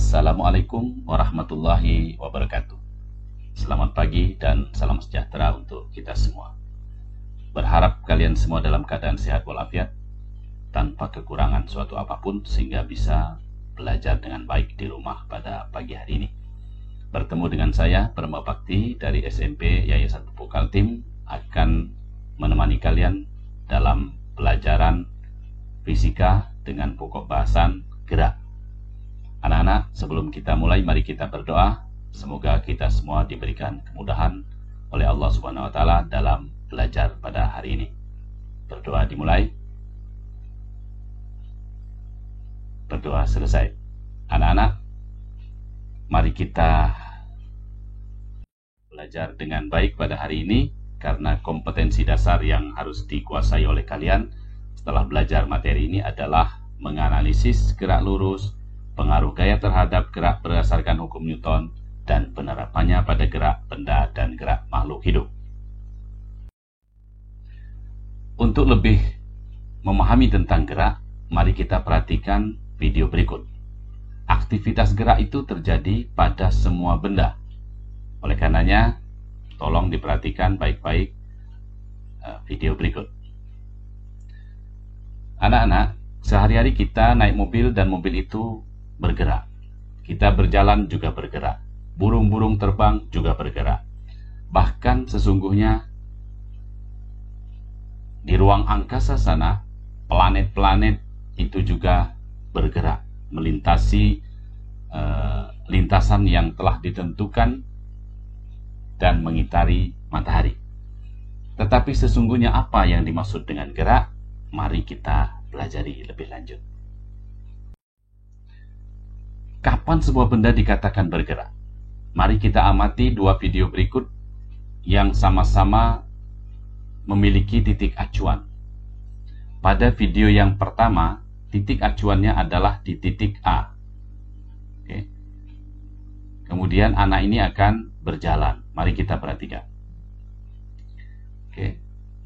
Assalamualaikum warahmatullahi wabarakatuh. Selamat pagi dan salam sejahtera untuk kita semua. Berharap kalian semua dalam keadaan sehat walafiat, tanpa kekurangan suatu apapun, sehingga bisa belajar dengan baik di rumah pada pagi hari ini. Bertemu dengan saya, Perma Bakti dari SMP Yayasan Pupuk Kaltim, akan menemani kalian dalam pelajaran fisika dengan pokok bahasan gerak. Anak-anak, sebelum kita mulai, mari kita berdoa. Semoga kita semua diberikan kemudahan oleh Allah Subhanahu wa Ta'ala dalam belajar pada hari ini. Berdoa dimulai. Berdoa selesai. Anak-anak, mari kita belajar dengan baik pada hari ini, karena kompetensi dasar yang harus dikuasai oleh kalian setelah belajar materi ini adalah menganalisis gerak lurus, pengaruh gaya terhadap gerak berdasarkan hukum Newton, dan penerapannya pada gerak benda dan gerak makhluk hidup. Untuk lebih memahami tentang gerak, mari kita perhatikan video berikut. Aktivitas gerak itu terjadi pada semua benda. Oleh karenanya, tolong diperhatikan baik-baik video berikut. Anak-anak, sehari-hari kita naik mobil dan mobil itu bergerak. Kita berjalan juga bergerak. Burung-burung terbang juga bergerak. Bahkan sesungguhnya di ruang angkasa sana, planet-planet itu juga bergerak, melintasi lintasan yang telah ditentukan dan mengitari matahari. Tetapi sesungguhnya apa yang dimaksud dengan gerak? Mari kita pelajari lebih lanjut. Kapan sebuah benda dikatakan bergerak? Mari kita amati dua video berikut yang sama-sama memiliki titik acuan. Pada video yang pertama, titik acuannya adalah di titik A. Oke. Kemudian anak ini akan berjalan. Mari kita perhatikan. Oke.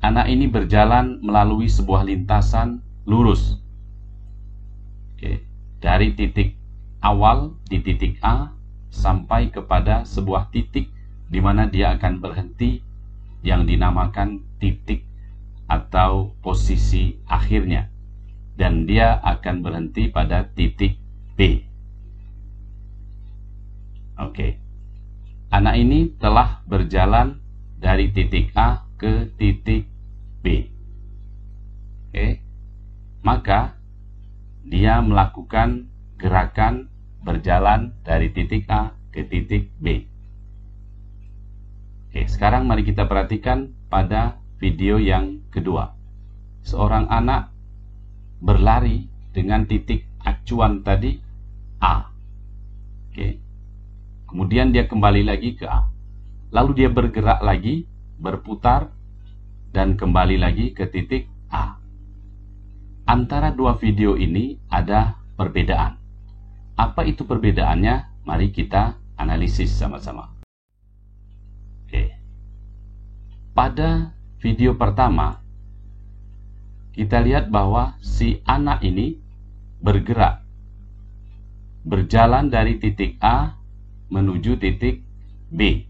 Anak ini berjalan melalui sebuah lintasan lurus. Oke. Dari titik awal di titik A sampai kepada sebuah titik di mana dia akan berhenti, yang dinamakan titik atau posisi akhirnya, dan dia akan berhenti pada titik B. Oke. Anak ini telah berjalan dari titik A ke titik B. Oke. Maka dia melakukan gerakan berjalan dari titik A ke titik B. Oke, sekarang mari kita perhatikan pada video yang kedua. Seorang anak berlari dengan titik acuan tadi A. Oke. Kemudian dia kembali lagi ke A. Lalu dia bergerak lagi, berputar, dan kembali lagi ke titik A. Antara dua video ini ada perbedaan. Apa itu perbedaannya? Mari kita analisis sama-sama. Oke. Pada video pertama, kita lihat bahwa si anak ini bergerak, berjalan dari titik A menuju titik B.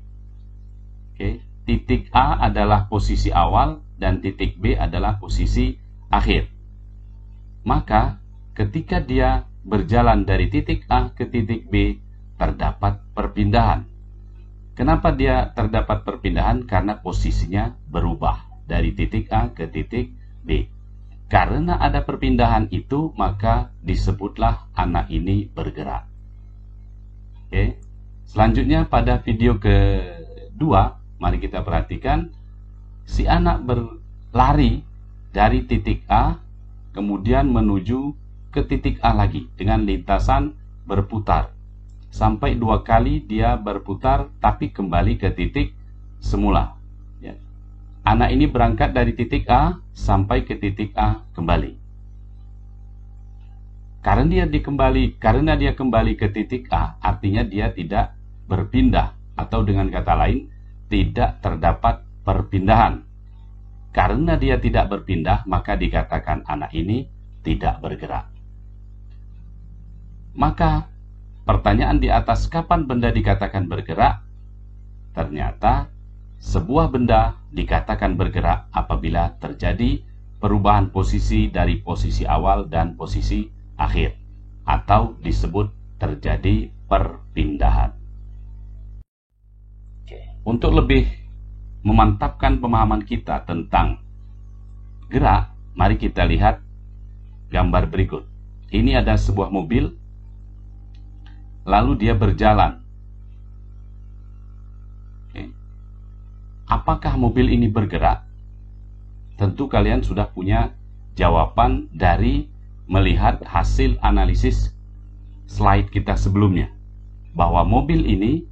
Oke. Titik A adalah posisi awal dan titik B adalah posisi akhir. Maka ketika dia berjalan dari titik A ke titik B, terdapat perpindahan. Kenapa dia terdapat perpindahan? Karena posisinya berubah dari titik A ke titik B. Karena ada perpindahan itu, maka disebutlah anak ini bergerak. Oke. Selanjutnya pada video kedua, mari kita perhatikan si anak berlari dari titik A kemudian menuju ke titik A lagi dengan lintasan berputar. Sampai dua kali dia berputar tapi kembali ke titik semula. Ya. Anak ini berangkat dari titik A sampai ke titik A kembali. Karena dia kembali ke titik A, artinya dia tidak berpindah, atau dengan kata lain, tidak terdapat perpindahan. Karena dia tidak berpindah, maka dikatakan anak ini tidak bergerak. Maka pertanyaan di atas kapan benda dikatakan bergerak, ternyata sebuah benda dikatakan bergerak apabila terjadi perubahan posisi dari posisi awal dan posisi akhir, atau disebut terjadi perpindahan. Untuk lebih memantapkan pemahaman kita tentang gerak, mari kita lihat gambar berikut. Ini ada sebuah mobil, lalu dia berjalan. Apakah mobil ini bergerak? Tentu kalian sudah punya jawaban dari melihat hasil analisis slide kita sebelumnya, bahwa mobil ini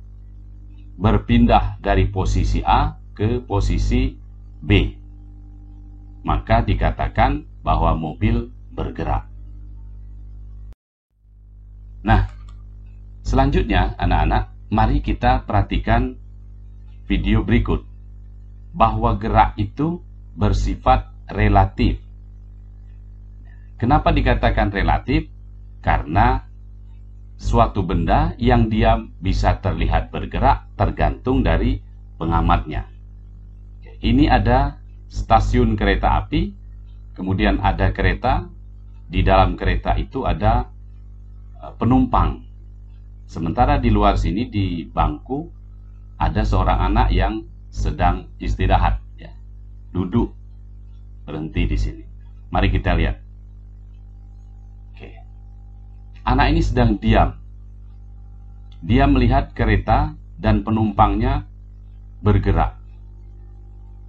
berpindah dari posisi A ke posisi B. Maka dikatakan bahwa mobil bergerak. Nah, selanjutnya anak-anak, mari kita perhatikan video berikut, bahwa gerak itu bersifat relatif. Kenapa dikatakan relatif? Karena suatu benda yang dia bisa terlihat bergerak tergantung dari pengamatnya. Ini ada stasiun kereta api, kemudian ada kereta, di dalam kereta itu ada penumpang. Sementara di luar sini di bangku ada seorang anak yang sedang istirahat, ya, duduk, berhenti di sini. Mari kita lihat. Oke. Anak ini sedang diam. Dia melihat kereta dan penumpangnya bergerak.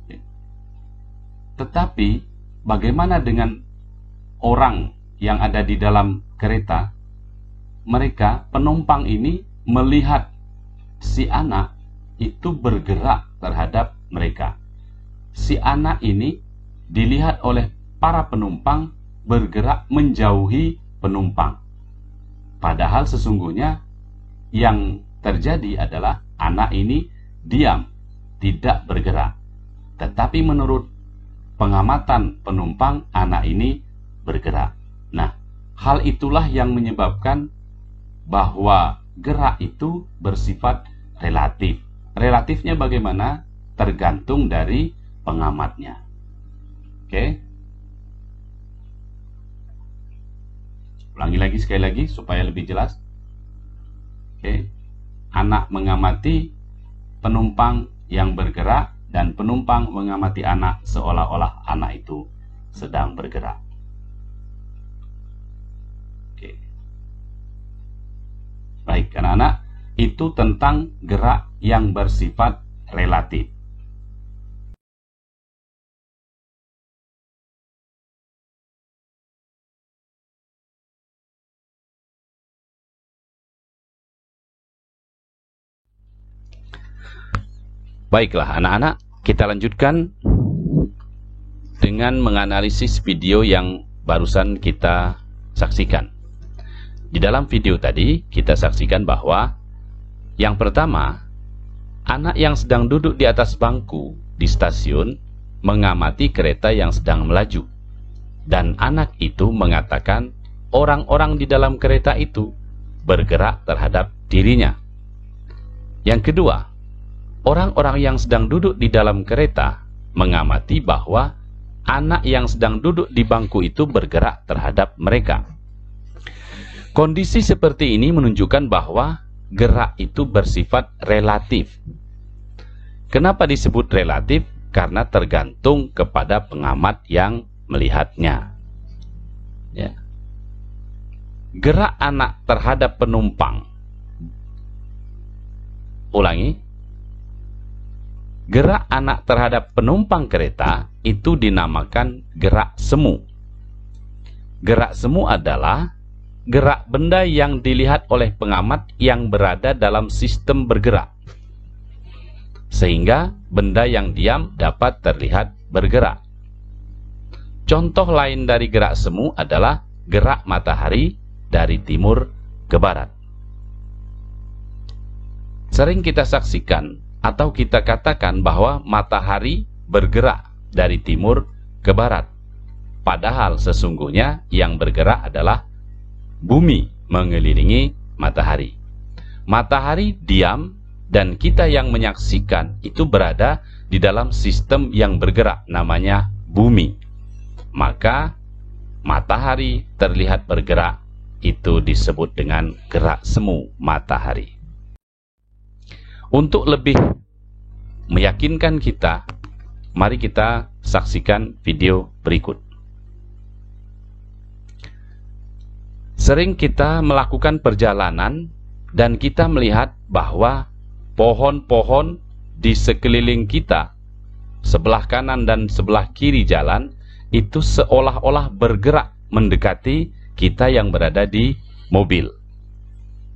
Oke. Tetapi bagaimana dengan orang yang ada di dalam kereta? Mereka, penumpang ini, melihat si anak itu bergerak terhadap mereka. Si anak ini dilihat oleh para penumpang bergerak menjauhi penumpang. Padahal sesungguhnya yang terjadi adalah anak ini diam, tidak bergerak. Tetapi menurut pengamatan penumpang, anak ini bergerak. Nah, hal itulah yang menyebabkan bahwa gerak itu bersifat relatif. Relatifnya bagaimana? Tergantung dari pengamatnya. Oke. Ulangi lagi sekali lagi supaya lebih jelas. Oke. Anak mengamati penumpang yang bergerak dan penumpang mengamati anak seolah-olah anak itu sedang bergerak. Oke. Baik, anak-anak, itu tentang gerak yang bersifat relatif. Baiklah anak-anak, kita lanjutkan dengan menganalisis video yang barusan kita saksikan. Di dalam video tadi kita saksikan bahwa yang pertama, anak yang sedang duduk di atas bangku di stasiun mengamati kereta yang sedang melaju. Dan anak itu mengatakan orang-orang di dalam kereta itu bergerak terhadap dirinya. Yang kedua, orang-orang yang sedang duduk di dalam kereta mengamati bahwa anak yang sedang duduk di bangku itu bergerak terhadap mereka. Kondisi seperti ini menunjukkan bahwa gerak itu bersifat relatif. Kenapa disebut relatif? Karena tergantung kepada pengamat yang melihatnya. Ya. Gerak anak terhadap penumpang. Ulangi. Gerak anak terhadap penumpang kereta itu dinamakan gerak semu. Gerak semu adalah gerak benda yang dilihat oleh pengamat yang berada dalam sistem bergerak, sehingga benda yang diam dapat terlihat bergerak. Contoh lain dari gerak semu adalah gerak matahari dari timur ke barat. Sering kita saksikan atau kita katakan bahwa matahari bergerak dari timur ke barat. Padahal sesungguhnya yang bergerak adalah bumi mengelilingi matahari. Matahari diam dan kita yang menyaksikan itu berada di dalam sistem yang bergerak, namanya bumi. Maka matahari terlihat bergerak, itu disebut dengan gerak semu matahari. Untuk lebih meyakinkan kita, mari kita saksikan video berikut. Sering kita melakukan perjalanan dan kita melihat bahwa pohon-pohon di sekeliling kita, sebelah kanan dan sebelah kiri jalan, itu seolah-olah bergerak mendekati kita yang berada di mobil.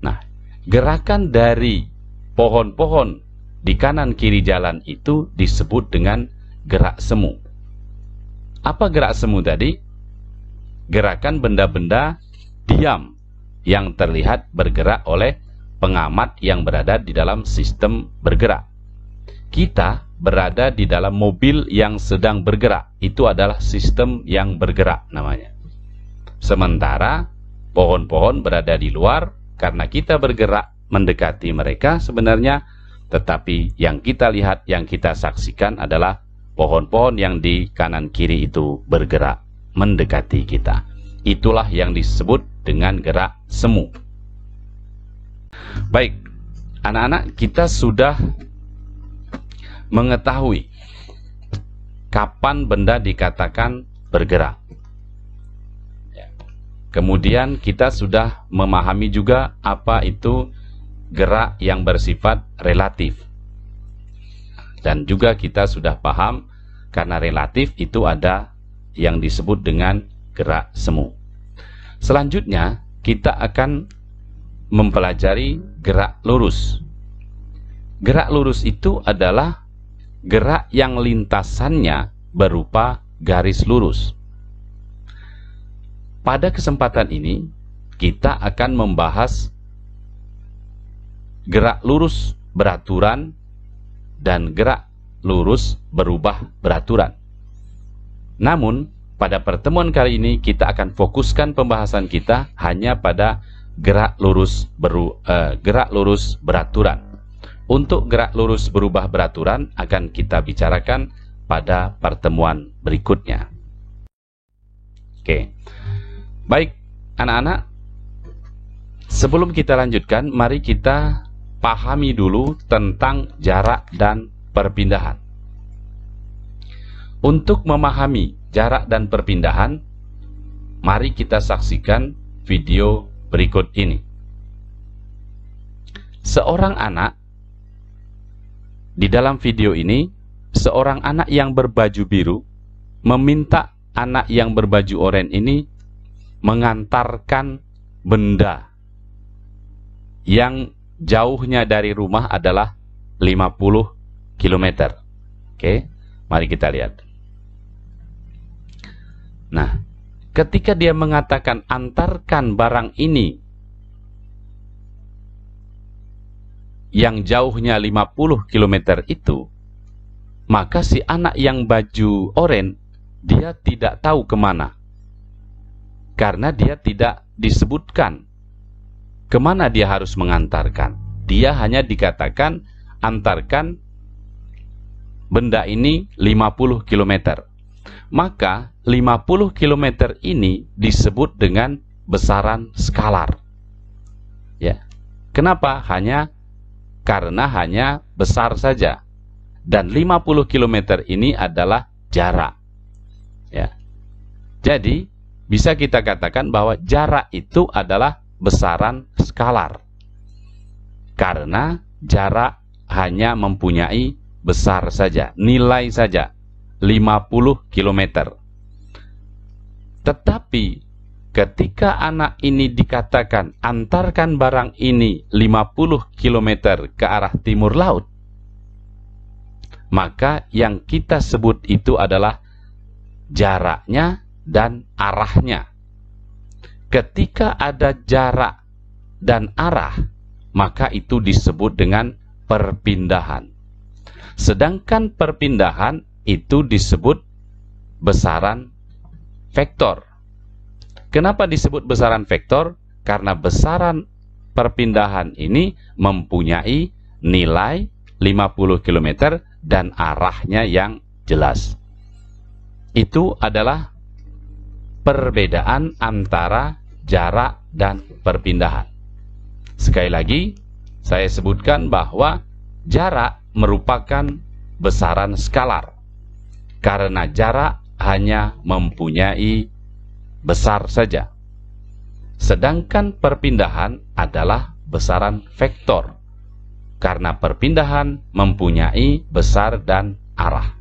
Nah, gerakan dari pohon-pohon di kanan kiri jalan itu disebut dengan gerak semu. Apa gerak semu tadi? Gerakan benda-benda diam yang terlihat bergerak oleh pengamat yang berada di dalam sistem bergerak. Kita berada di dalam mobil yang sedang bergerak, itu adalah sistem yang bergerak namanya. Sementara pohon-pohon berada di luar karena kita bergerak mendekati mereka sebenarnya, tetapi yang kita lihat, yang kita saksikan adalah pohon-pohon yang di kanan kiri itu bergerak mendekati kita. Itulah yang disebut dengan gerak semu. Baik, anak-anak, kita sudah mengetahui kapan benda dikatakan bergerak. Kemudian kita sudah memahami juga apa itu gerak yang bersifat relatif. Dan juga kita sudah paham karena relatif itu ada yang disebut dengan gerak semu. Selanjutnya kita akan mempelajari gerak lurus. Gerak lurus itu adalah gerak yang lintasannya berupa garis lurus. Pada kesempatan ini kita akan membahas gerak lurus beraturan dan gerak lurus berubah beraturan. Namun pada pertemuan kali ini kita akan fokuskan pembahasan kita hanya pada gerak lurus beraturan. Untuk gerak lurus berubah beraturan akan kita bicarakan pada pertemuan berikutnya. Oke. Baik, anak-anak, sebelum kita lanjutkan, mari kita pahami dulu tentang jarak dan perpindahan. Untuk memahami jarak dan perpindahan, mari kita saksikan video berikut ini. Seorang anak, di dalam video ini, seorang anak yang berbaju biru meminta anak yang berbaju oranye ini mengantarkan benda yang jauhnya dari rumah adalah 50 km. Oke, mari kita lihat. Nah, ketika dia mengatakan antarkan barang ini yang jauhnya 50 km itu, maka si anak yang baju oranye dia tidak tahu kemana. Karena dia tidak disebutkan kemana dia harus mengantarkan. Dia hanya dikatakan antarkan benda ini 50 km. Maka 50 km ini disebut dengan besaran skalar. Ya. Kenapa? Karena hanya besar saja. Dan 50 km ini adalah jarak. Ya. Jadi bisa kita katakan bahwa jarak itu adalah besaran skalar. Karena jarak hanya mempunyai besar saja, nilai saja, 50 km. Tetapi ketika anak ini dikatakan antarkan barang ini 50 km ke arah timur laut, maka yang kita sebut itu adalah jaraknya dan arahnya. Ketika ada jarak dan arah, maka itu disebut dengan perpindahan. Sedangkan perpindahan itu disebut besaran vektor. Kenapa disebut besaran vektor? Karena besaran perpindahan ini mempunyai nilai 50 km dan arahnya yang jelas. Itu adalah perbedaan antara jarak dan perpindahan. Sekali lagi, saya sebutkan bahwa jarak merupakan besaran skalar, karena jarak hanya mempunyai besar saja. Sedangkan perpindahan adalah besaran vektor, karena perpindahan mempunyai besar dan arah.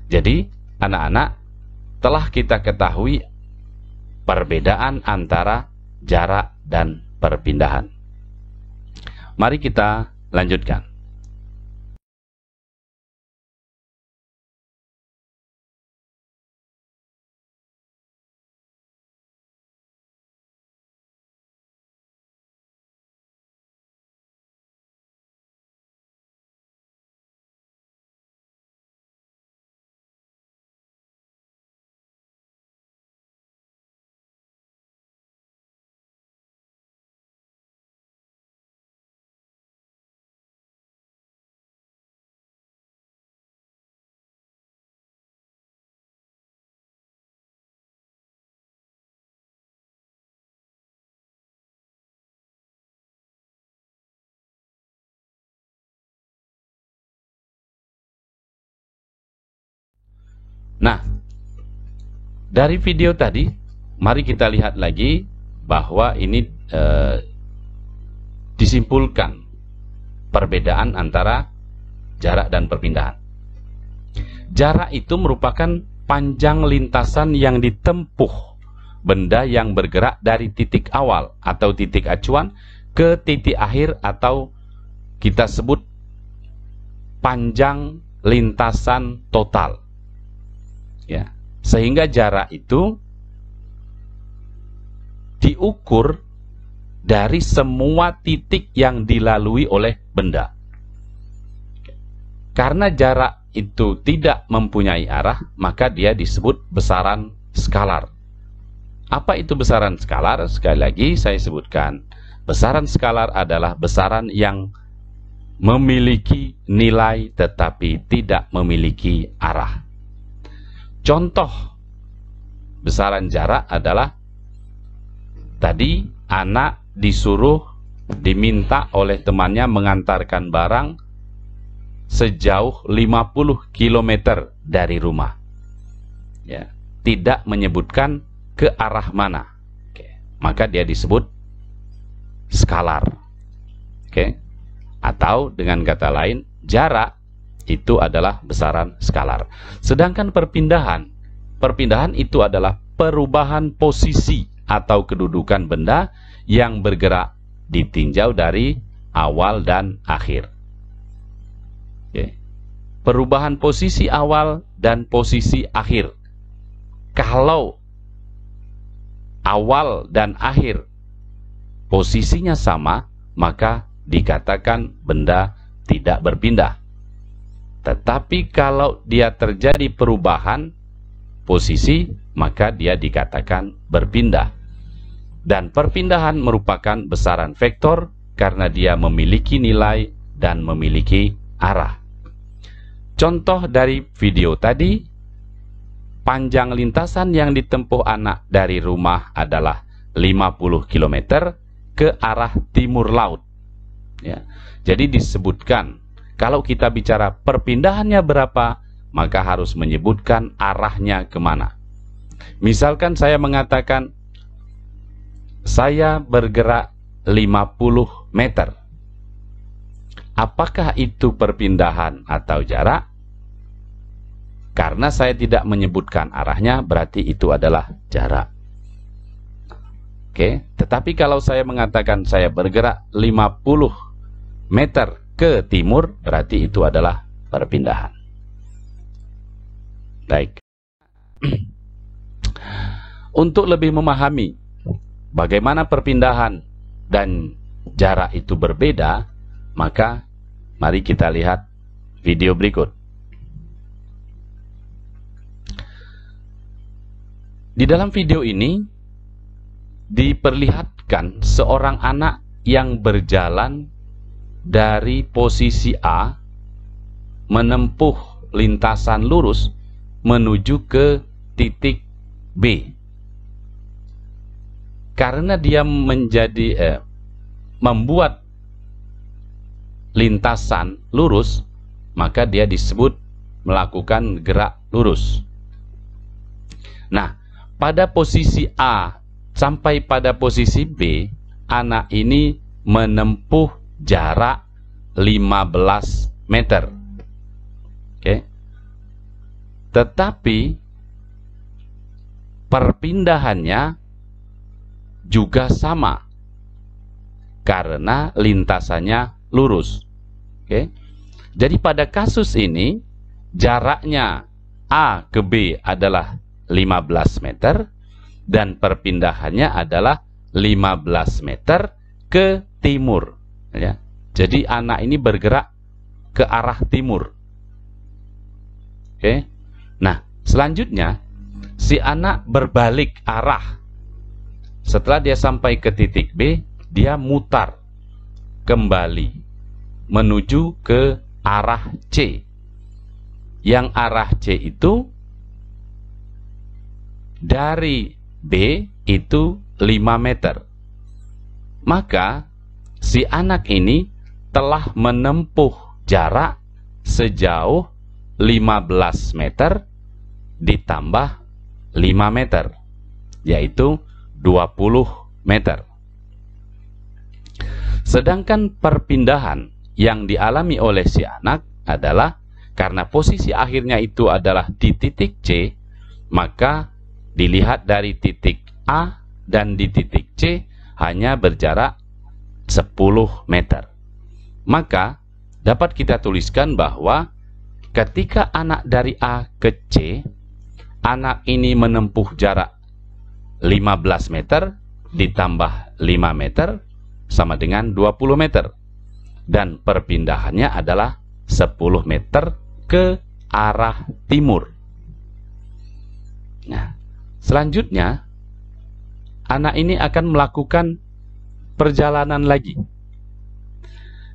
Jadi, anak-anak, telah kita ketahui perbedaan antara jarak dan perpindahan. Mari kita lanjutkan. Nah, dari video tadi, mari kita lihat lagi bahwa ini disimpulkan perbedaan antara jarak dan perpindahan. Jarak itu merupakan panjang lintasan yang ditempuh benda yang bergerak dari titik awal atau titik acuan ke titik akhir, atau kita sebut panjang lintasan total. Ya, sehingga jarak itu diukur dari semua titik yang dilalui oleh benda. Karena jarak itu tidak mempunyai arah, maka dia disebut besaran skalar. Apa itu besaran skalar? Sekali lagi saya sebutkan, besaran skalar adalah besaran yang memiliki nilai tetapi tidak memiliki arah. Contoh besaran jarak adalah tadi anak diminta oleh temannya mengantarkan barang sejauh 50 km dari rumah. Ya, tidak menyebutkan ke arah mana. Oke, maka dia disebut skalar. Oke. Atau dengan kata lain, jarak itu adalah besaran skalar. Sedangkan perpindahan itu adalah perubahan posisi atau kedudukan benda yang bergerak ditinjau dari awal dan akhir. Oke. Perubahan posisi awal dan posisi akhir. Kalau awal dan akhir posisinya sama, maka dikatakan benda tidak berpindah. Tetapi kalau dia terjadi perubahan posisi, maka dia dikatakan berpindah. Dan perpindahan merupakan besaran vektor karena dia memiliki nilai dan memiliki arah. Contoh dari video tadi, panjang lintasan yang ditempuh anak dari rumah adalah 50 km ke arah timur laut. Ya. Jadi disebutkan, kalau kita bicara perpindahannya berapa, maka harus menyebutkan arahnya kemana. Misalkan saya mengatakan, saya bergerak 50 meter. Apakah itu perpindahan atau jarak? Karena saya tidak menyebutkan arahnya, berarti itu adalah jarak. Oke, tetapi kalau saya mengatakan saya bergerak 50 meter ke timur, berarti itu adalah perpindahan. Baik. Untuk lebih memahami bagaimana perpindahan dan jarak itu berbeda, maka mari kita lihat video berikut. Di dalam video ini diperlihatkan seorang anak yang berjalan dari posisi A menempuh lintasan lurus menuju ke titik B. Karena dia membuat lintasan lurus, maka dia disebut melakukan gerak lurus. Nah, pada posisi A sampai pada posisi B, anak ini menempuh jarak 15 meter. Oke. Tetapi perpindahannya juga sama karena lintasannya lurus. Oke. Jadi pada kasus ini jaraknya A ke B adalah 15 meter dan perpindahannya adalah 15 meter ke timur, ya. Jadi anak ini bergerak ke arah timur. Oke. Nah, selanjutnya si anak berbalik arah. Setelah dia sampai ke titik B, dia mutar kembali menuju ke arah C. Yang arah C itu dari B itu 5 meter. Maka si anak ini telah menempuh jarak sejauh 15 meter ditambah 5 meter, yaitu 20 meter. Sedangkan perpindahan yang dialami oleh si anak adalah karena posisi akhirnya itu adalah di titik C, maka dilihat dari titik A dan di titik C hanya berjarak 10 meter. Maka dapat kita tuliskan bahwa ketika anak dari A ke C, anak ini menempuh jarak 15 meter ditambah 5 meter sama dengan 20 meter. Dan perpindahannya adalah 10 meter ke arah timur. Nah, selanjutnya anak ini akan melakukan perjalanan lagi.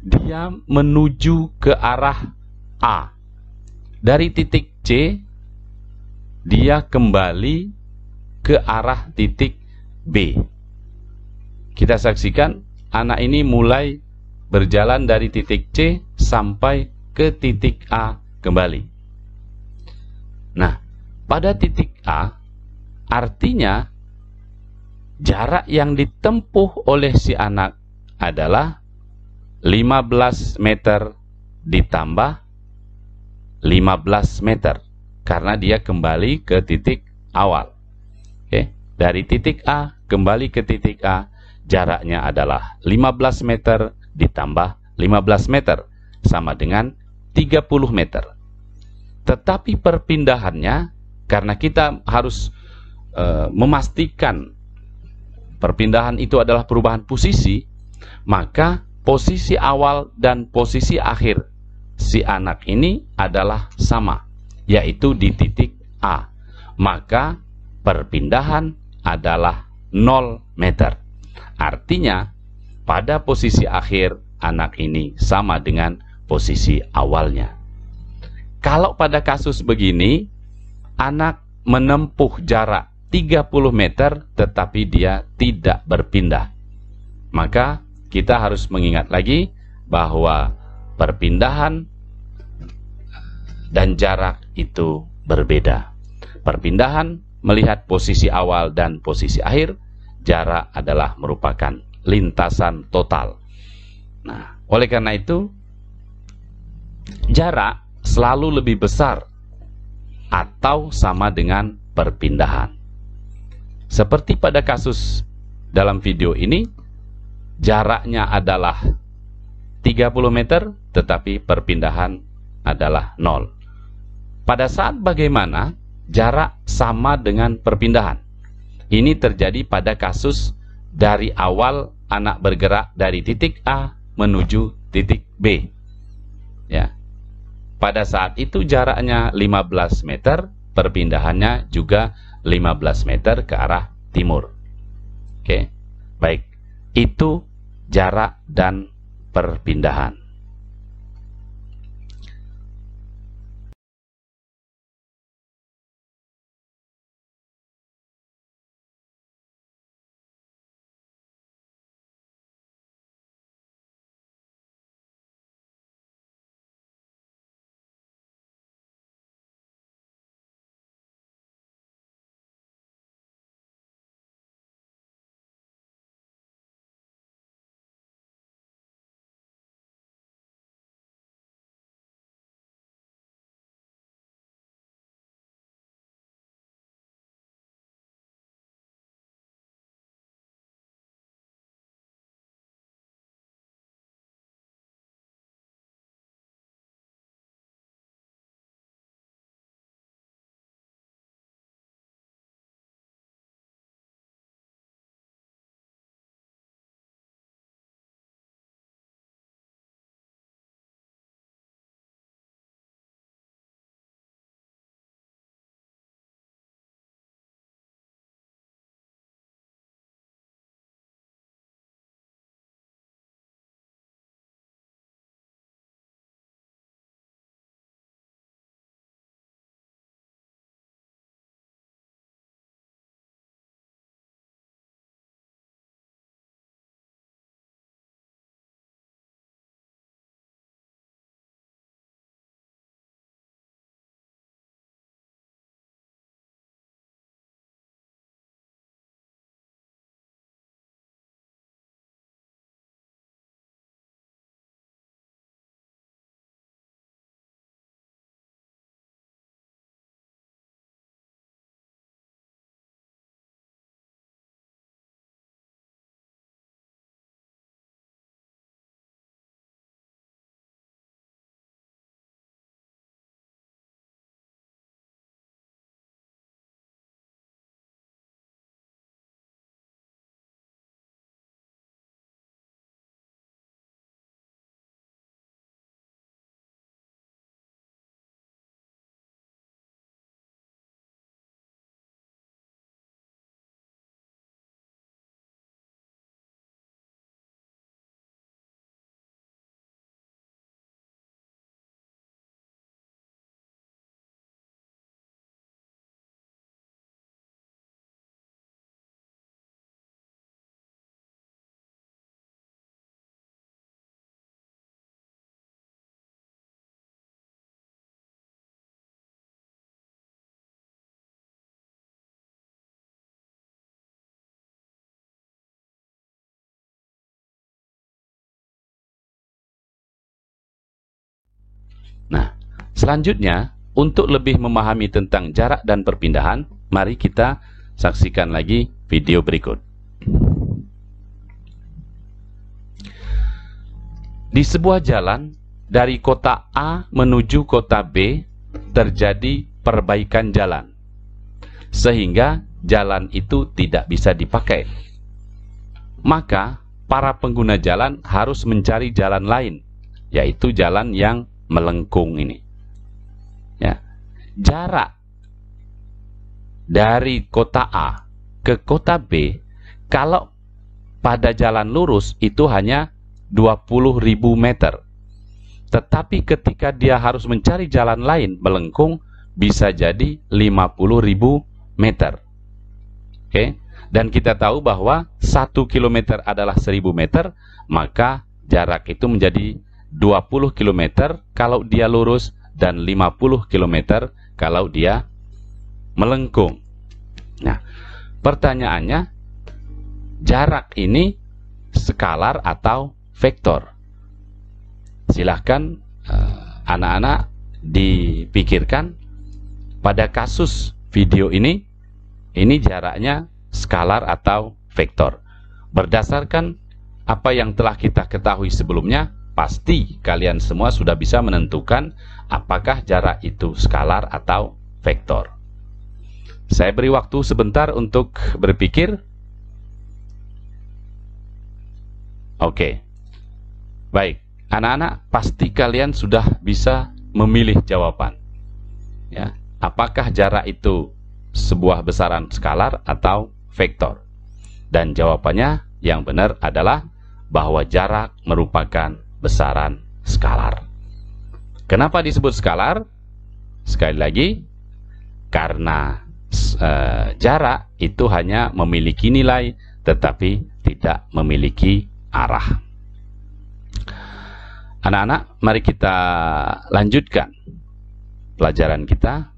Dia menuju ke arah A. Dari titik C, dia kembali ke arah titik B. Kita saksikan anak ini mulai berjalan dari titik C sampai ke titik A kembali. Nah, pada titik A artinya jarak yang ditempuh oleh si anak adalah 15 meter ditambah 15 meter karena dia kembali ke titik awal. Oke, dari titik A kembali ke titik A jaraknya adalah 15 meter ditambah 15 meter sama dengan 30 meter. Tetapi perpindahannya, karena kita harus memastikan perpindahan itu adalah perubahan posisi, maka posisi awal dan posisi akhir si anak ini adalah sama, yaitu di titik A. Maka perpindahan adalah 0 meter. Artinya pada posisi akhir anak ini sama dengan posisi awalnya. Kalau pada kasus begini, anak menempuh jarak 30 meter tetapi dia tidak berpindah, maka kita harus mengingat lagi bahwa perpindahan dan jarak itu berbeda. Perpindahan melihat posisi awal dan posisi akhir, jarak adalah merupakan lintasan total. Nah, oleh karena itu jarak selalu lebih besar atau sama dengan perpindahan. Seperti pada kasus dalam video ini, jaraknya adalah 30 meter tetapi perpindahan adalah 0. Pada saat bagaimana jarak sama dengan perpindahan? Ini terjadi pada kasus dari awal anak bergerak dari titik A menuju titik B. Ya. Pada saat itu jaraknya 15 meter, perpindahannya juga 15 meter ke arah timur. Oke. Baik. Itu jarak dan perpindahan. Nah, selanjutnya, untuk lebih memahami tentang jarak dan perpindahan, mari kita saksikan lagi video berikut. Di sebuah jalan, dari kota A menuju kota B, terjadi perbaikan jalan, sehingga jalan itu tidak bisa dipakai. Maka, para pengguna jalan harus mencari jalan lain, yaitu jalan yang melengkung ini. Ya. Jarak dari kota A ke kota B, kalau pada jalan lurus itu hanya 20.000 meter. Tetapi ketika dia harus mencari jalan lain melengkung, bisa jadi 50.000 meter. Oke? Dan kita tahu bahwa 1 km adalah 1000 meter, maka jarak itu menjadi 20 km kalau dia lurus dan 50 km kalau dia melengkung. Nah, pertanyaannya, jarak ini skalar atau vektor? Silahkan anak-anak dipikirkan. Pada kasus video ini jaraknya skalar atau vektor. Berdasarkan apa yang telah kita ketahui sebelumnya, pasti kalian semua sudah bisa menentukan apakah jarak itu skalar atau vektor. Saya beri waktu sebentar untuk berpikir. Oke. Baik, anak-anak, pasti kalian sudah bisa memilih jawaban. Ya, apakah jarak itu sebuah besaran skalar atau vektor? Dan jawabannya yang benar adalah bahwa jarak merupakan besaran skalar. Kenapa disebut skalar? Sekali lagi, karena jarak itu hanya memiliki nilai tetapi tidak memiliki arah. Anak-anak, mari kita lanjutkan pelajaran kita.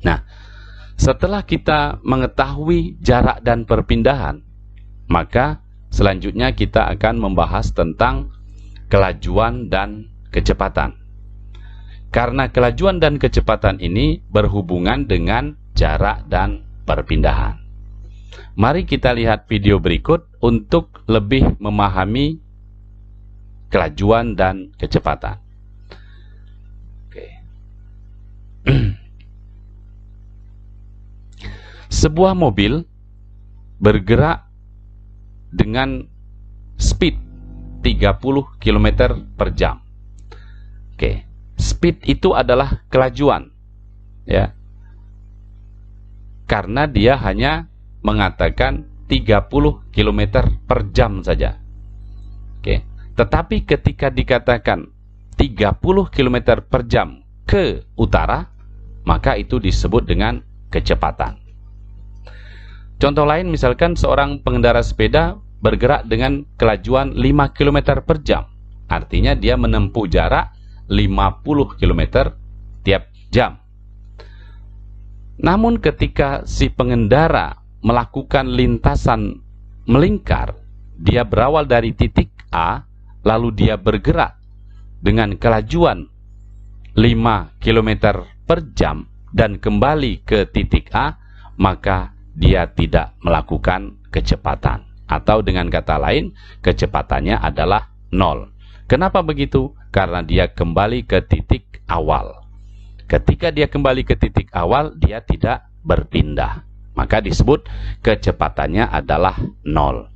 Nah, setelah kita mengetahui jarak dan perpindahan, maka selanjutnya kita akan membahas tentang kelajuan dan kecepatan. Karena kelajuan dan kecepatan ini berhubungan dengan jarak dan perpindahan. Mari kita lihat video berikut untuk lebih memahami kelajuan dan kecepatan. Oke. Sebuah mobil bergerak dengan speed 30 km per jam. Oke, speed itu adalah kelajuan, ya. Karena dia hanya mengatakan 30 km per jam saja. Oke, tetapi ketika dikatakan 30 km per jam ke utara, maka itu disebut dengan kecepatan. Contoh lain, misalkan seorang pengendara sepeda bergerak dengan kelajuan 5 km per jam. Artinya dia menempuh jarak 50 km tiap jam. Namun ketika si pengendara melakukan lintasan melingkar, dia berawal dari titik A, lalu dia bergerak dengan kelajuan 5 km per jam dan kembali ke titik A, maka dia tidak melakukan kecepatan. Atau dengan kata lain, kecepatannya adalah 0. Kenapa begitu? Karena dia kembali ke titik awal. Ketika dia kembali ke titik awal, dia tidak berpindah. Maka disebut kecepatannya adalah 0.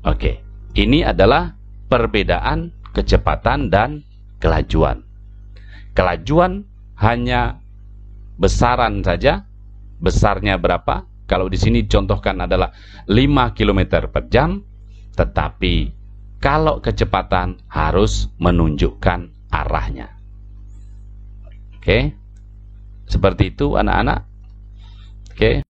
Oke, ini adalah perbedaan kecepatan dan kelajuan. Kelajuan hanya besaran saja. Besarnya berapa? Kalau di sini contohkan adalah 5 km per jam, tetapi kalau kecepatan harus menunjukkan arahnya. Oke, seperti itu anak-anak. Oke.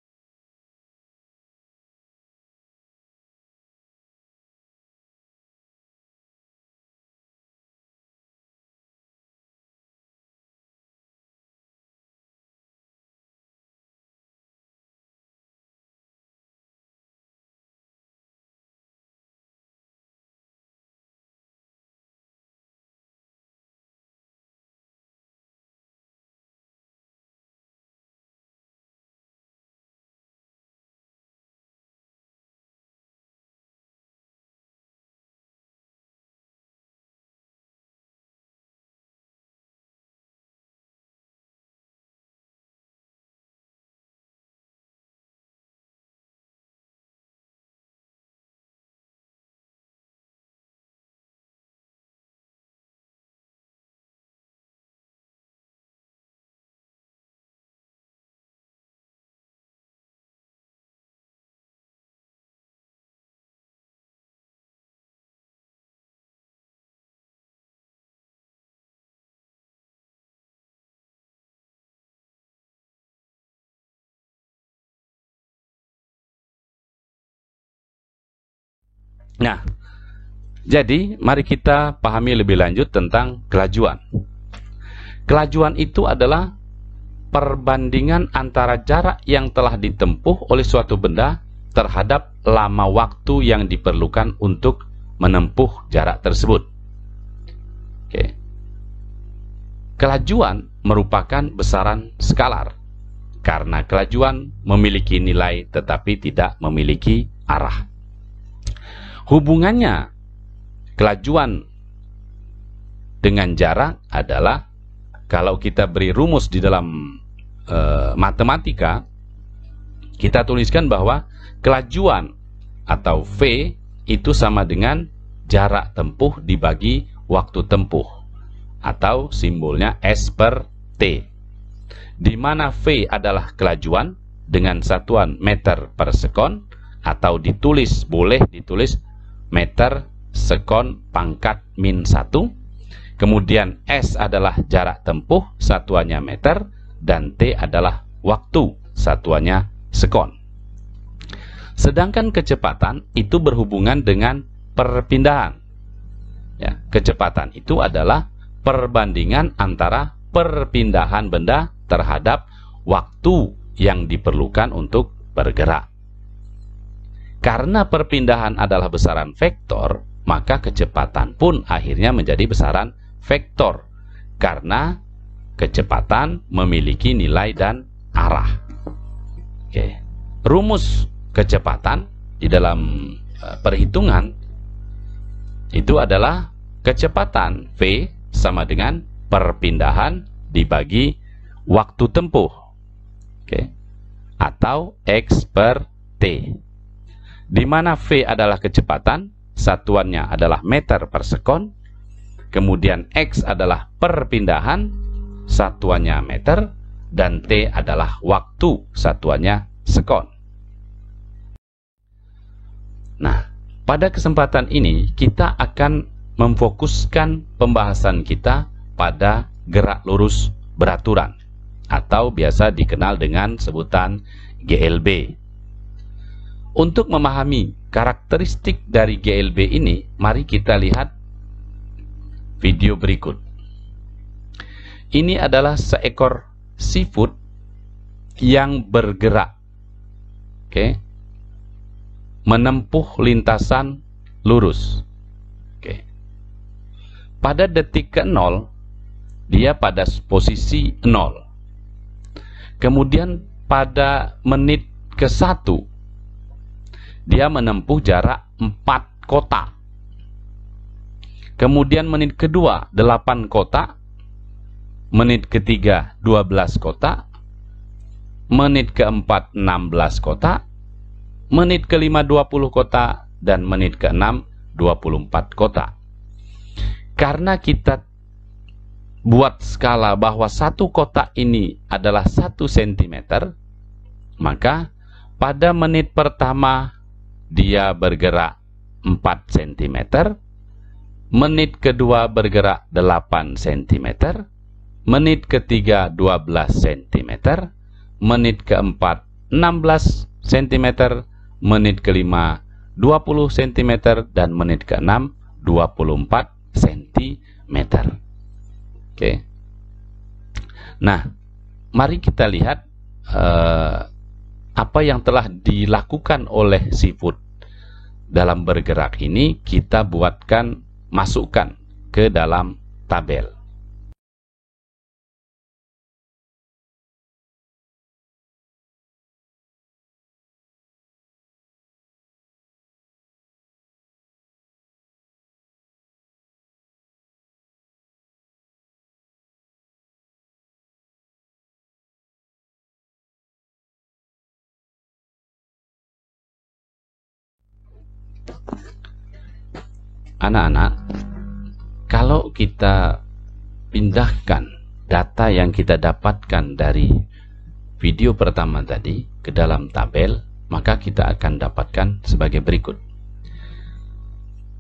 Nah, jadi mari kita pahami lebih lanjut tentang kelajuan. Kelajuan itu adalah perbandingan antara jarak yang telah ditempuh oleh suatu benda terhadap lama waktu yang diperlukan untuk menempuh jarak tersebut. Oke. Kelajuan merupakan besaran skalar, karena kelajuan memiliki nilai tetapi tidak memiliki arah. Hubungannya kelajuan dengan jarak adalah, kalau kita beri rumus di dalam matematika, kita tuliskan bahwa kelajuan atau V itu sama dengan jarak tempuh dibagi waktu tempuh, atau simbolnya S per T, di mana V adalah kelajuan dengan satuan meter per sekon, atau boleh ditulis meter sekon pangkat min 1. Kemudian S adalah jarak tempuh, satuannya meter, dan T adalah waktu, satuannya sekon. Sedangkan kecepatan itu berhubungan dengan perpindahan. Ya, kecepatan itu adalah perbandingan antara perpindahan benda terhadap waktu yang diperlukan untuk bergerak. Karena perpindahan adalah besaran vektor, maka kecepatan pun akhirnya menjadi besaran vektor, karena kecepatan memiliki nilai dan arah. Oke. Rumus kecepatan di dalam perhitungan itu adalah kecepatan V sama dengan perpindahan dibagi waktu tempuh. Oke. Atau X per T. Di mana V adalah kecepatan, satuannya adalah meter per sekon, kemudian X adalah perpindahan, satuannya meter, dan T adalah waktu, satuannya sekon. Nah, pada kesempatan ini kita akan memfokuskan pembahasan kita pada gerak lurus beraturan, atau biasa dikenal dengan sebutan GLB. Untuk memahami karakteristik dari GLB ini, mari kita lihat video berikut. Ini adalah seekor seafood yang bergerak, oke, menempuh lintasan lurus. Oke. Pada detik ke-0, dia pada posisi 0. Kemudian pada menit ke-1, dia menempuh jarak 4 kota. Kemudian menit kedua 8 kota, menit ketiga 12 kota, menit keempat 16 kota, menit kelima 20 kota, dan menit keenam 24 kota. Karena kita buat skala bahwa satu kota ini adalah 1 cm, maka pada menit pertama dia bergerak 4 cm, menit kedua bergerak 8 cm, menit ketiga 12 cm, menit keempat 16 cm, menit kelima 20 cm, dan menit keenam 24 cm. Oke. Nah, mari kita lihat apa yang telah dilakukan oleh seafood dalam bergerak ini. Kita masukkan ke dalam tabel. Anak-anak, kalau kita pindahkan data yang kita dapatkan dari video pertama tadi ke dalam tabel, maka kita akan dapatkan sebagai berikut.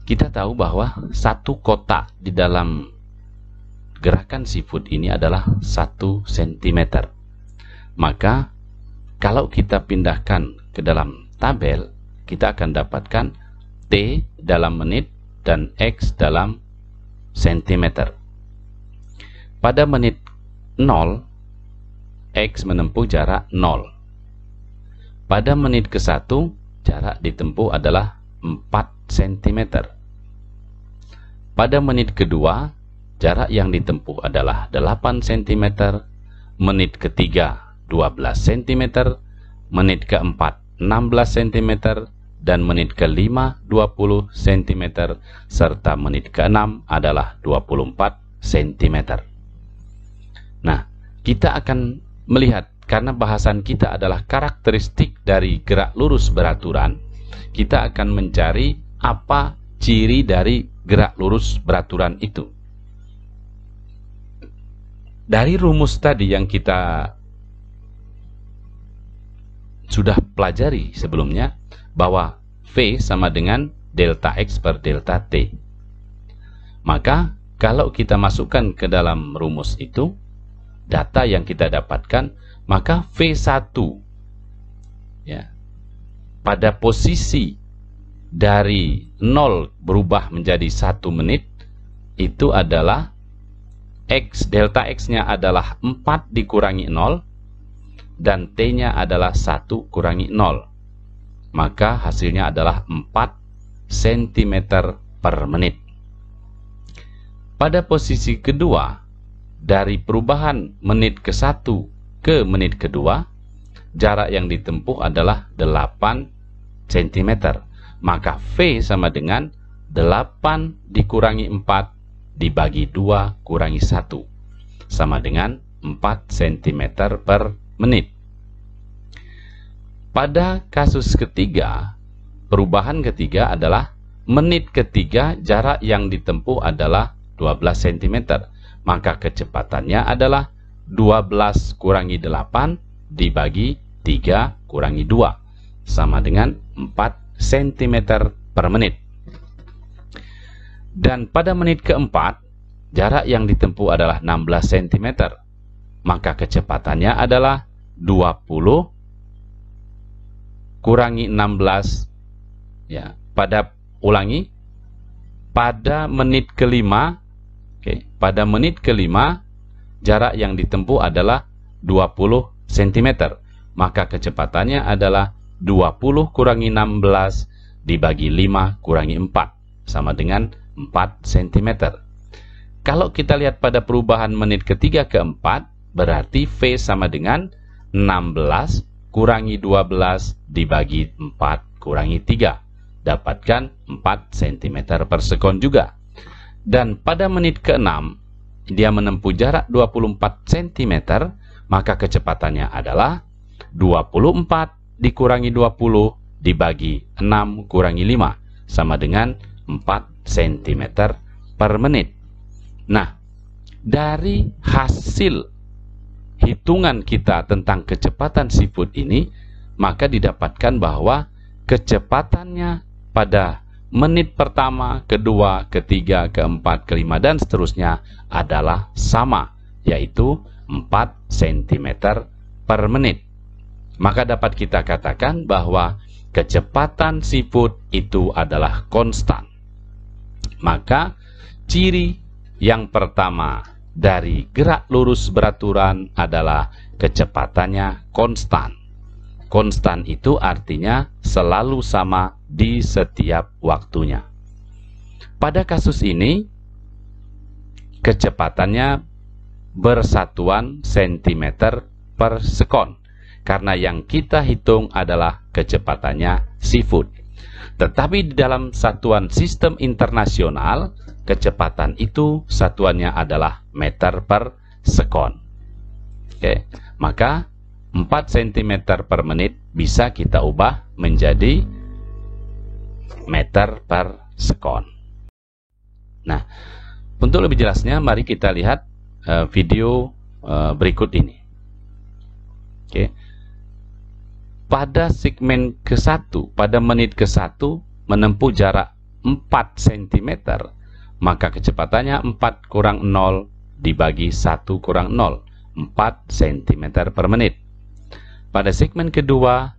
Kita tahu bahwa satu kotak di dalam gerakan seafood ini adalah 1 cm. Maka kalau kita pindahkan ke dalam tabel, kita akan dapatkan T dalam menit dan X dalam cm. Pada menit 0, X menempuh jarak 0. Pada menit ke-1, jarak ditempuh adalah 4 cm. Pada menit kedua, jarak yang ditempuh adalah 8 cm, menit ketiga 12 cm, menit keempat 16 cm, dan menit kelima 20 cm, serta menit keenam adalah 24 cm. Nah, kita akan melihat, karena bahasan kita adalah karakteristik dari gerak lurus beraturan, kita akan mencari apa ciri dari gerak lurus beraturan itu. Dari rumus tadi yang kita sudah pelajari sebelumnya, bahwa V sama dengan delta X per delta T. Maka kalau kita masukkan ke dalam rumus itu data yang kita dapatkan, maka V1 ya, pada posisi dari 0 berubah menjadi 1 menit itu adalah X, delta X-nya adalah 4 dikurangi 0 dan T-nya adalah 1 kurangi 0. Maka hasilnya adalah 4 cm per menit. Pada posisi kedua, dari perubahan menit ke 1 ke menit kedua, jarak yang ditempuh adalah 8 cm. Maka V sama dengan 8 dikurangi 4 dibagi 2 kurangi 1, sama dengan 4 cm per menit. Pada kasus ketiga, perubahan ketiga adalah menit ketiga, jarak yang ditempuh adalah 12 cm. Maka kecepatannya adalah 12 kurangi 8 dibagi 3 kurangi 2, sama dengan 4 cm per menit. Dan pada menit keempat, jarak yang ditempuh adalah 16 cm. Maka kecepatannya adalah 20 kurangi 16 ya. Pada menit kelima, pada menit kelima jarak yang ditempuh adalah 20 cm. Maka kecepatannya adalah 20 kurangi 16 dibagi 5 kurangi 4, sama dengan 4 cm. Kalau kita lihat pada perubahan menit ketiga ke 4, berarti V sama dengan 16 kurangi 12 dibagi 4 kurangi 3, dapatkan 4 cm per sekon juga. Dan pada menit ke-6 dia menempuh jarak 24 cm, maka kecepatannya adalah 24 dikurangi 20 dibagi 6 kurangi 5, sama dengan 4 cm per menit. Nah, dari hasil hitungan kita tentang kecepatan siput ini, maka didapatkan bahwa kecepatannya pada menit pertama, kedua, ketiga, keempat, kelima, dan seterusnya adalah sama, yaitu 4 cm per menit. Maka dapat kita katakan bahwa kecepatan siput itu adalah konstan. Maka ciri yang pertama dari gerak lurus beraturan adalah kecepatannya konstan. Konstan itu artinya selalu sama di setiap waktunya. Pada kasus ini, kecepatannya bersatuan cm per sekon, karena yang kita hitung adalah kecepatannya seafood. Tetapi di dalam satuan sistem internasional, kecepatan itu satuannya adalah meter per sekon. Maka 4 cm per menit bisa kita ubah menjadi meter per sekon. Nah, untuk lebih jelasnya mari kita lihat video berikut ini. Pada segmen ke-1, pada menit ke-1 menempuh jarak 4 cm, maka kecepatannya 4 kurang 0 dibagi 1 kurang 0, 4 cm per menit. Pada segmen kedua,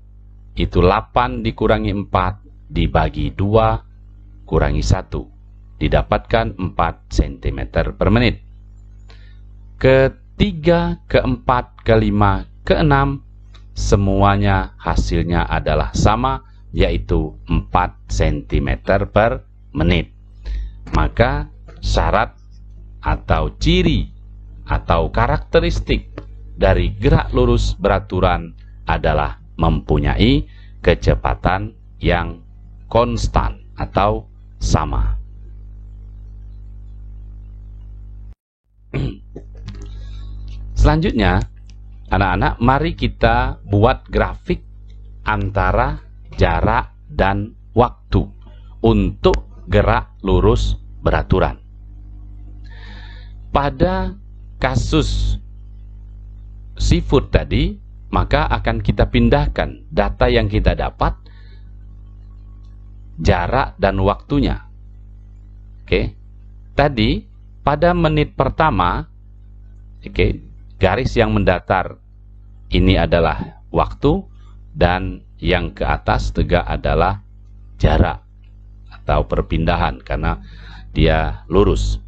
itu 8 dikurangi 4 dibagi 2 kurangi 1, didapatkan 4 cm per menit. Ketiga, keempat, kelima, keenam, semuanya hasilnya adalah sama, yaitu 4 cm per menit. Maka syarat atau ciri atau karakteristik dari gerak lurus beraturan adalah mempunyai kecepatan yang konstan atau sama. Selanjutnya, anak-anak, mari kita buat grafik antara jarak dan waktu untuk gerak lurus beraturan. Pada kasus seafood tadi, maka akan kita pindahkan data yang kita dapat, jarak dan waktunya. Oke. Tadi pada menit pertama, garis yang mendatar ini adalah waktu dan yang ke atas tegak adalah jarak atau perpindahan karena dia lurus.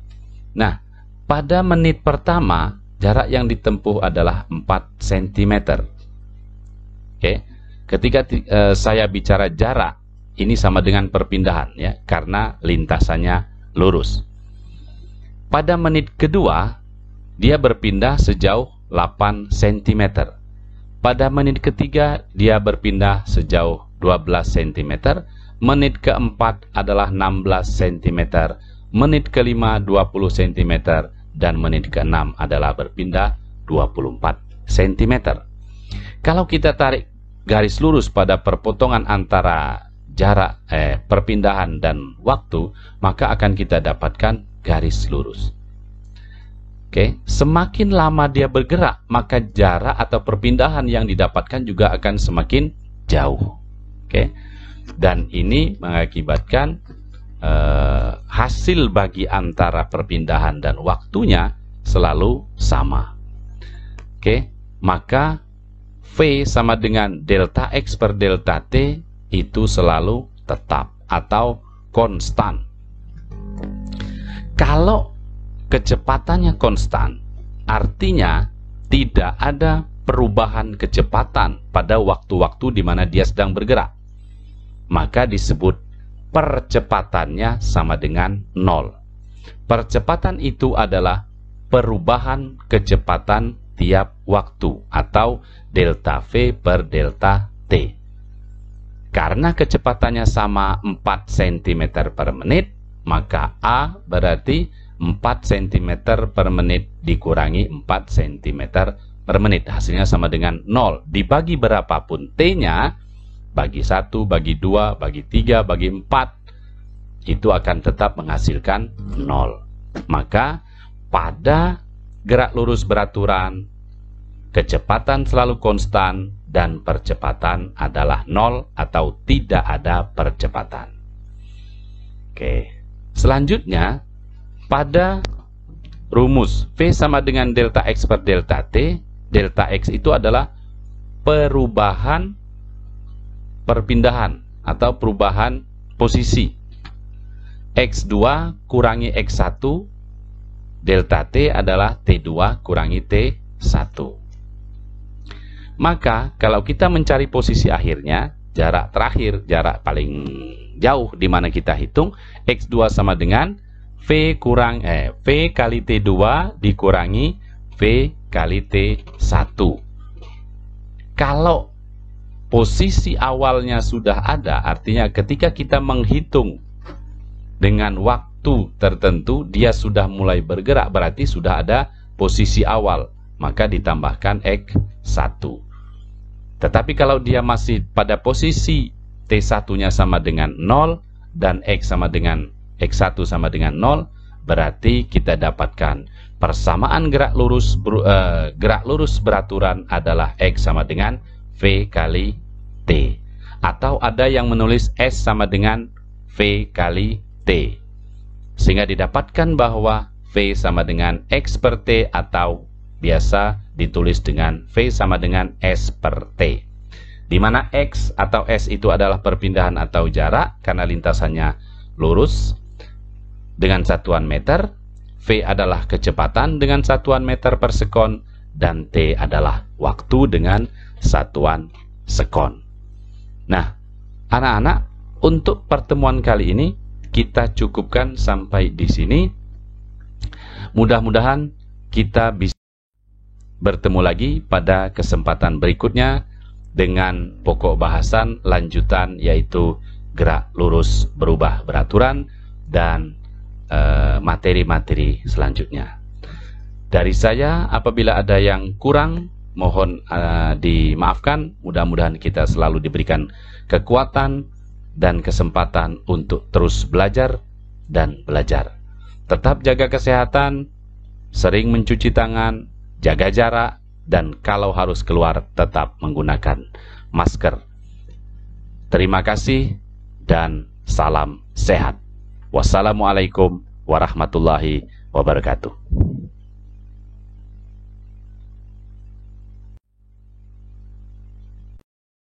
Nah, pada menit pertama jarak yang ditempuh adalah 4 cm. Ketika saya bicara jarak, ini sama dengan perpindahan ya, karena lintasannya lurus. Pada menit kedua, dia berpindah sejauh 8 cm. Pada menit ketiga, dia berpindah sejauh 12 cm. Menit keempat adalah 16 cm. Menit kelima 20 cm. Dan menit keenam adalah berpindah 24 cm. Kalau kita tarik garis lurus pada perpotongan antara jarak perpindahan dan waktu, maka akan kita dapatkan garis lurus. Semakin lama dia bergerak, maka jarak atau perpindahan yang didapatkan juga akan semakin jauh. Dan ini mengakibatkan hasil bagi antara perpindahan dan waktunya selalu sama. Maka V sama dengan delta X per delta T itu selalu tetap atau konstan. Kalau kecepatannya konstan, artinya tidak ada perubahan kecepatan pada waktu-waktu di mana dia sedang bergerak. Maka disebut percepatannya sama dengan 0. Percepatan itu adalah perubahan kecepatan tiap waktu atau delta V per delta T. Karena kecepatannya sama 4 cm per menit, maka A berarti 4 cm per menit dikurangi 4 cm per menit. Hasilnya sama dengan 0. Dibagi berapapun T-nya, bagi 1, bagi 2, bagi 3, bagi 4, itu akan tetap menghasilkan 0. Maka pada gerak lurus beraturan, kecepatan selalu konstan dan percepatan adalah 0 atau tidak ada percepatan. Selanjutnya, pada rumus V sama dengan delta X per delta T, delta X itu adalah perubahan perpindahan atau perubahan posisi. X2 kurangi X1, delta T adalah T2 kurangi T1. Maka kalau kita mencari posisi akhirnya, jarak terakhir, jarak paling jauh di mana kita hitung, X2 sama dengan V kali T2 dikurangi V kali T1. Kalau posisi awalnya sudah ada, artinya ketika kita menghitung dengan waktu tertentu, dia sudah mulai bergerak, berarti sudah ada posisi awal, maka ditambahkan X1. Tetapi kalau dia masih pada posisi T1-nya sama dengan 0 dan X1 sama dengan 0, berarti kita dapatkan persamaan gerak lurus beraturan adalah X sama dengan V kali T. Atau ada yang menulis S sama dengan V kali T. Sehingga didapatkan bahwa V sama dengan X per T atau biasa ditulis dengan V sama dengan S per T. Di mana X atau S itu adalah perpindahan atau jarak karena lintasannya lurus dengan satuan meter, V adalah kecepatan dengan satuan meter per sekon, dan T adalah waktu dengan satuan sekon. Nah, Anak-anak, untuk pertemuan kali ini kita cukupkan sampai di sini. Mudah-mudahan kita bisa bertemu lagi pada kesempatan berikutnya dengan pokok bahasan lanjutan, yaitu gerak lurus berubah beraturan dan materi-materi selanjutnya. Dari saya, apabila ada yang kurang, mohon dimaafkan. Mudah-mudahan kita selalu diberikan kekuatan dan kesempatan untuk terus belajar dan belajar. Tetap jaga kesehatan, sering mencuci tangan, jaga jarak, dan kalau harus keluar tetap menggunakan masker. Terima kasih dan salam sehat. Wassalamualaikum warahmatullahi wabarakatuh.